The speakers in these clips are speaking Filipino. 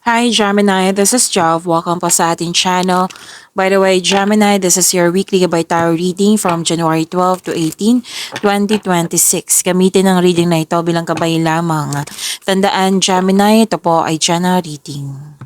Hi Gemini, this is Jov. Welcome po sa ating channel. By the way, Gemini, this is your weekly Gabay Tarot reading from January 12 to 18, 2026. Gamitin ang reading na ito bilang gabay lamang. Tandaan, Gemini, ito po ay general reading.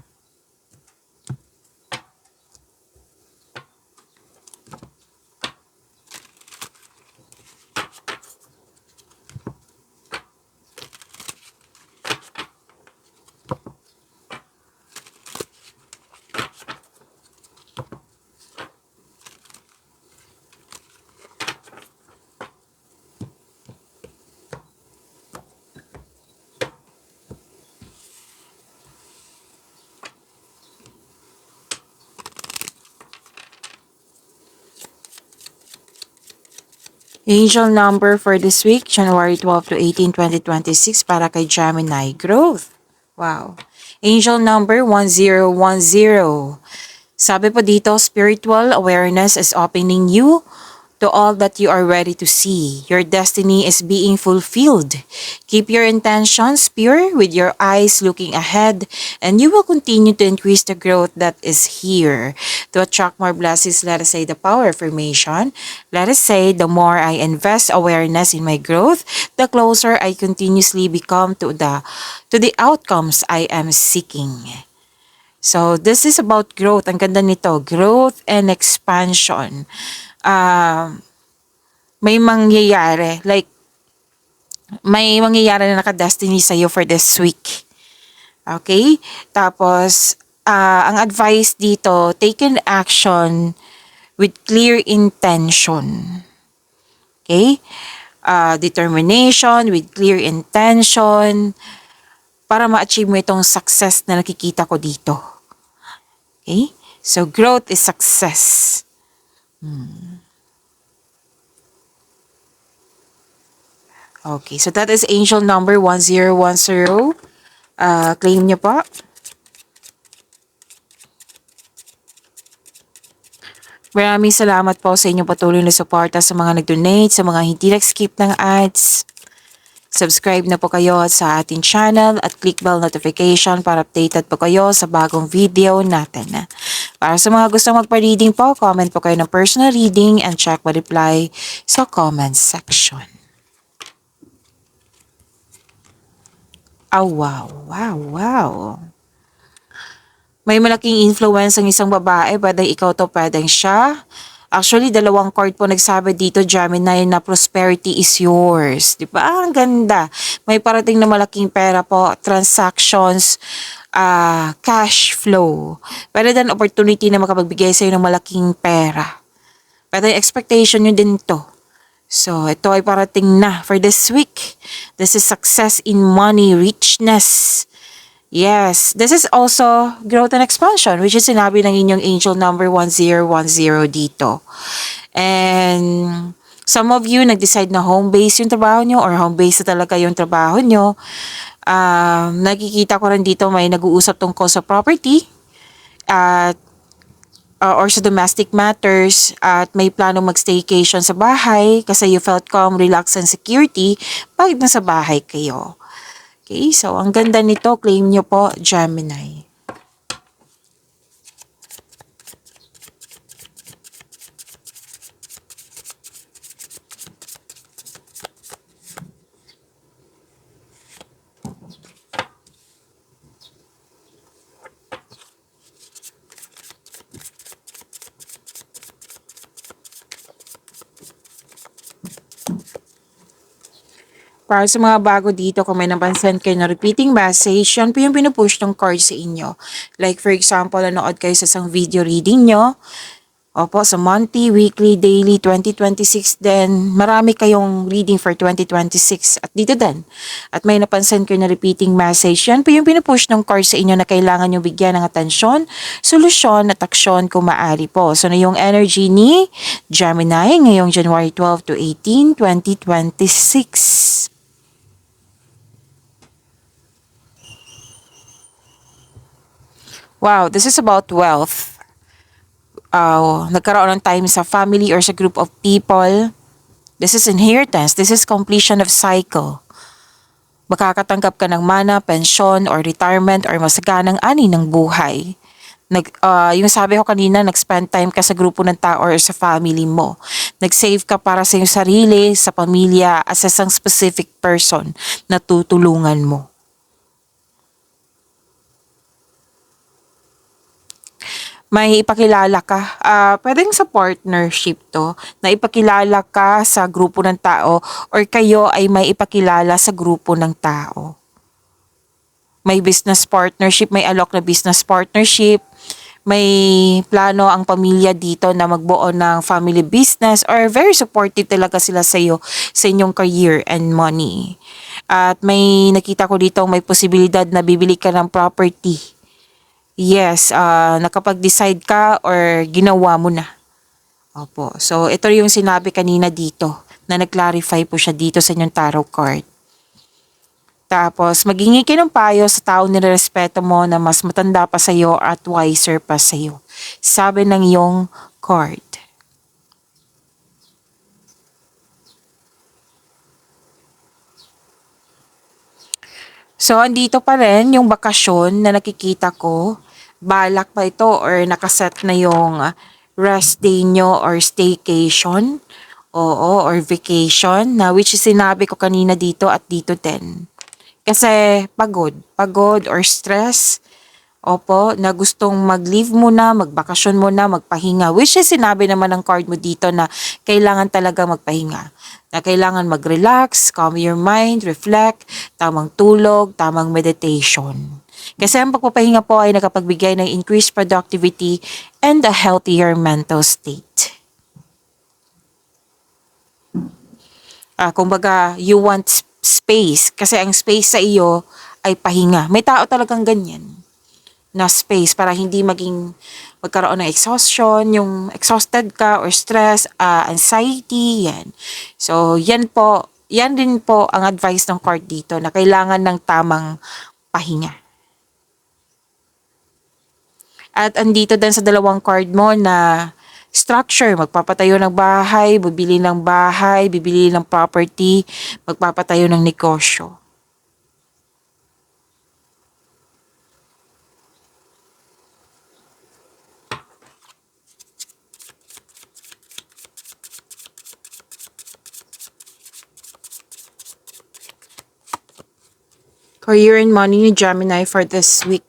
Angel number for this week, January 12 to 18, 2026 para kay Gemini. Growth. Wow. Angel number 1010. Sabi po dito, spiritual awareness is opening you to all that you are ready to see. Your destiny is being fulfilled. Keep your intentions pure with your eyes looking ahead, and you will continue to increase the growth that is here. To attract more blessings, let us say the power affirmation. Let us say, the more I invest awareness in my growth, the closer I continuously become to the outcomes I am seeking. So, this is about growth. Ang ganda nito, growth and expansion. May mangyayari, like, may mangyayari na naka-destiny sa'yo for this week. Okay? Tapos, ang advice dito, take an action with clear intention. Okay? Determination with clear intention para ma-achieve mo itong success na nakikita ko dito. Okay? So, growth is success. Okay, so that is angel number 1010. Claim niyo po. Maraming salamat po sa inyong patuloy na suporta sa mga nag-donate, sa mga hindi nag-skip ng ads. Subscribe na po kayo sa ating channel at click bell notification para updated po kayo sa bagong video natin. Para sa mga gustong magpa-reading po, comment po kayo ng personal reading and check my reply sa comment section. Oh, wow, wow, wow. May malaking influence ang isang babae, pwedeng ikaw to, pwedeng siya. Actually, dalawang card po nagsabi dito, Gemini, na prosperity is yours. Di ba? Ang ganda. May parating na malaking pera po, transactions, cash flow. Pwede din opportunity na makapagbigay sa'yo ng malaking pera. Pwede expectation nyo din to. So, ito ay parating na for this week. This is success in money, richness. Yes, this is also growth and expansion, which is sinabi ng inyong angel number 1010 dito. And some of you nag-decide na home base yung trabaho nyo or home base na talaga yung trabaho nyo. Nakikita ko rin dito may nag-uusap tungkol sa property at or sa domestic matters at may planong mag-staycation sa bahay kasi you felt calm, relaxed, and security pag nasa bahay kayo. Okay, so ang ganda nito, claim nyo po, Gemini. Para sa mga bago dito, kung may napansin kayo na repeating message, yan po yung pinupush ng card sa inyo. Like for example, nanood kayo sa isang video reading nyo. Opo, sa monthly, weekly, daily, 2026 din. Marami kayong reading for 2026 at dito din. At may napansin kayo na repeating message, yan po yung pinupush ng card sa inyo na kailangan nyo bigyan ng atensyon, solusyon at aksyon kung maaari po. So na yung energy ni Gemini ngayong January 12 to 18, 2026. Wow, this is about wealth. Nagkaroon ng time sa family or sa group of people. This is inheritance. This is completion of cycle. Makakatanggap ka ng mana, pensyon, or retirement, or masaganang ani ng buhay. Yung sabi ko kanina, nag-spend time ka sa grupo ng tao or sa family mo. Nag-save ka para sa iyong sarili, sa pamilya, as isang specific person na tutulungan mo. May ipakilala ka. Pwedeng sa partnership to, na ipakilala ka sa grupo ng tao or kayo ay may ipakilala sa grupo ng tao. May business partnership, may alok na business partnership, may plano ang pamilya dito na magbuo ng family business or very supportive talaga sila sa iyo sa inyong career and money. At may nakita ko dito may posibilidad na bibili ka ng property. Yes, nakapag-decide ka or ginawa mo na. Opo. So, ito yung sinabi kanina dito na nag-clarify po siya dito sa inyong tarot card. Tapos, maghingi ka ng payo sa tao nirespeto mo na mas matanda pa sa'yo at wiser pa sa'yo. Sabi ng iyong card. So, andito pa rin yung bakasyon na nakikita ko. Balak pa ito or nakaset na yung rest day nyo or staycation. Oo, or vacation na which is sinabi ko kanina dito at dito din. Kasi pagod or stress. Opo, na gustong mag-leave muna, magbakasyon muna, magpahinga. Which is sinabi naman ng card mo dito na kailangan talaga magpahinga. Na kailangan mag-relax, calm your mind, reflect, tamang tulog, tamang meditation. Kasi ang pagpapahinga po ay nakapagbigay ng increased productivity and a healthier mental state. Kumbaga, you want space. Kasi ang space sa iyo ay pahinga. May tao talagang ganyan na space para hindi magkaroon ng exhaustion, yung exhausted ka or stress, anxiety, yan. So, yan din po ang advice ng card dito na kailangan ng tamang pahinga. At andito din sa dalawang card mo na structure, magpapatayo ng bahay, bibili ng property, magpapatayo ng negosyo. Career and money ni Gemini for this week.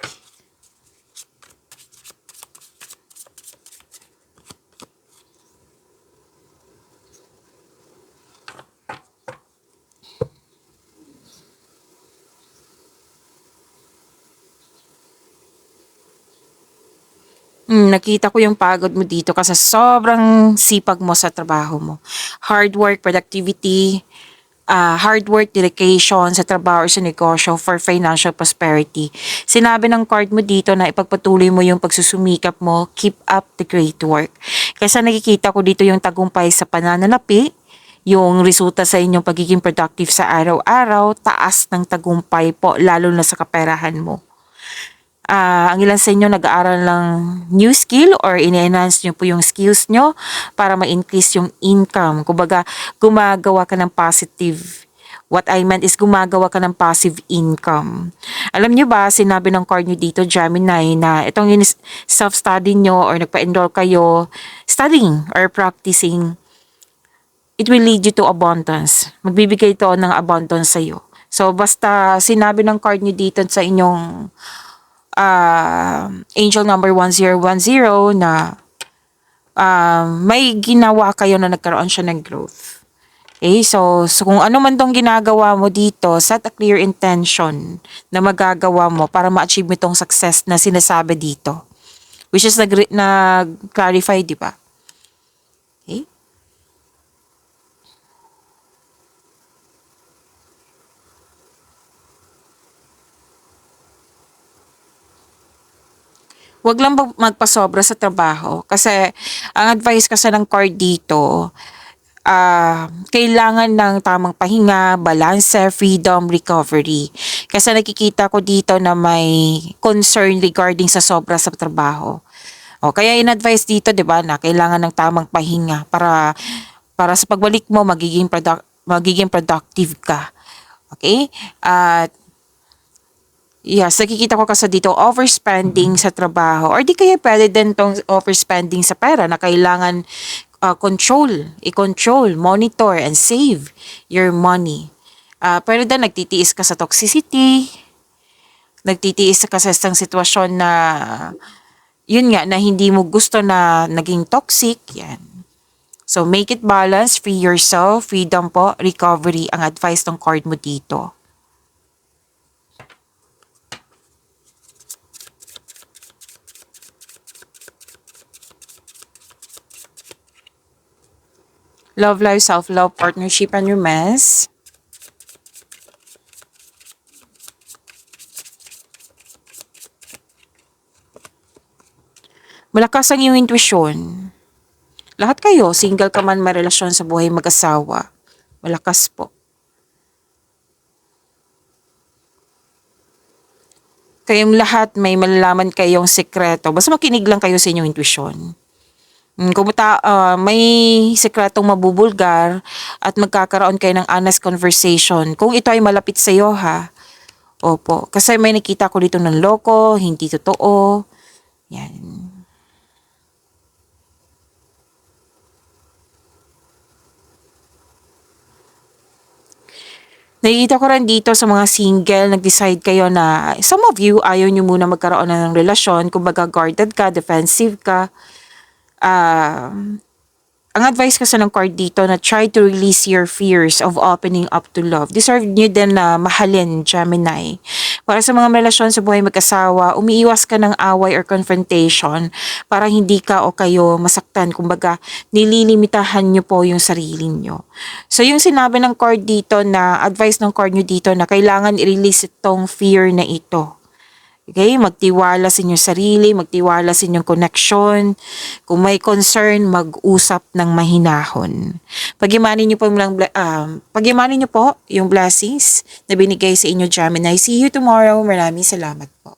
Nakita ko yung pagod mo dito kasi sobrang sipag mo sa trabaho mo. Hard work, productivity, hard work, dedication sa trabaho or sa negosyo for financial prosperity. Sinabi ng card mo dito na ipagpatuloy mo yung pagsusumikap mo, keep up the great work. Kasi nakikita ko dito yung tagumpay sa pananalapi, yung resulta sa inyong pagiging productive sa araw-araw, taas ng tagumpay po, lalo na sa kaperahan mo. Ang ilan sa inyo nag-aaral ng new skill or ine-enhance nyo po yung skills nyo para ma-increase yung income. Kumbaga, gumagawa ka ng positive. What I meant is gumagawa ka ng passive income. Alam nyo ba, sinabi ng card nyo dito, Gemini, na itong self-study nyo or nagpa-enroll kayo, studying or practicing, it will lead you to abundance. Magbibigay ito ng abundance sa'yo. So, basta sinabi ng card nyo dito sa inyong angel number 1010 na may ginawa kayo na nagkaroon siya ng growth. Okay, so kung ano man tong ginagawa mo dito, set a clear intention na magagawa mo para ma-achieve mo itong success na sinasabi dito. Which is nag-clarify, di ba? Okay? Huwag lang magpasobra sa trabaho. Kasi, ang advice kasi ng card dito, kailangan ng tamang pahinga, balance, freedom, recovery. Kasi nakikita ko dito na may concern regarding sa sobra sa trabaho. Kaya in-advise dito, 'di ba, na kailangan ng tamang pahinga para sa pagbalik mo magiging productive ka. Okay? At yes, nakikita ko kasi dito overspending sa trabaho or di kaya pwede din tong overspending sa pera na kailangan i-control, monitor, and save your money. Pero din nagtitiis ka sa toxicity, nagtitiis ka sa isang sitwasyon na yun nga, na hindi mo gusto na naging toxic, yan. So, make it balance, free yourself, freedom po, recovery, ang advice ng card mo dito. Love life, self-love, partnership, and romance. Malakas ang iyong intuition. Lahat kayo, single ka man, may relasyon sa buhay mag-asawa. Malakas po. Kayong lahat may malalaman kayong sekreto. Basta makinig lang kayo sa inyong intuition. Kung may sekretong mabubulgar at magkakaroon kayo ng honest conversation, kung ito ay malapit sa iyo ha, opo. Kasi may nakita ko dito ng loko, hindi totoo. Yan. Nakikita ko rin dito sa mga single, nag-decide kayo na some of you, ayaw nyo muna magkaroon na ng relasyon. Kumbaga guarded ka, defensive ka. Ang advice kasi ng card dito na try to release your fears of opening up to love. Deserve nyo din na mahalin, Gemini. Para sa mga relasyon sa buhay mag-asawa, umiiwas ka ng away or confrontation para hindi ka o kayo masaktan. Kumbaga, nililimitahan nyo po yung sarili nyo. So, yung sinabi ng card dito na, advice ng card nyo dito na kailangan i-release itong fear na ito. Okay, magtiwala sa inyong sarili, magtiwala sa inyong connection. Kung may concern, mag-usap ng mahinahon. Pagyamanin niyo po yung blessings na binigay sa inyo, Gemini. See you tomorrow. Maraming salamat po.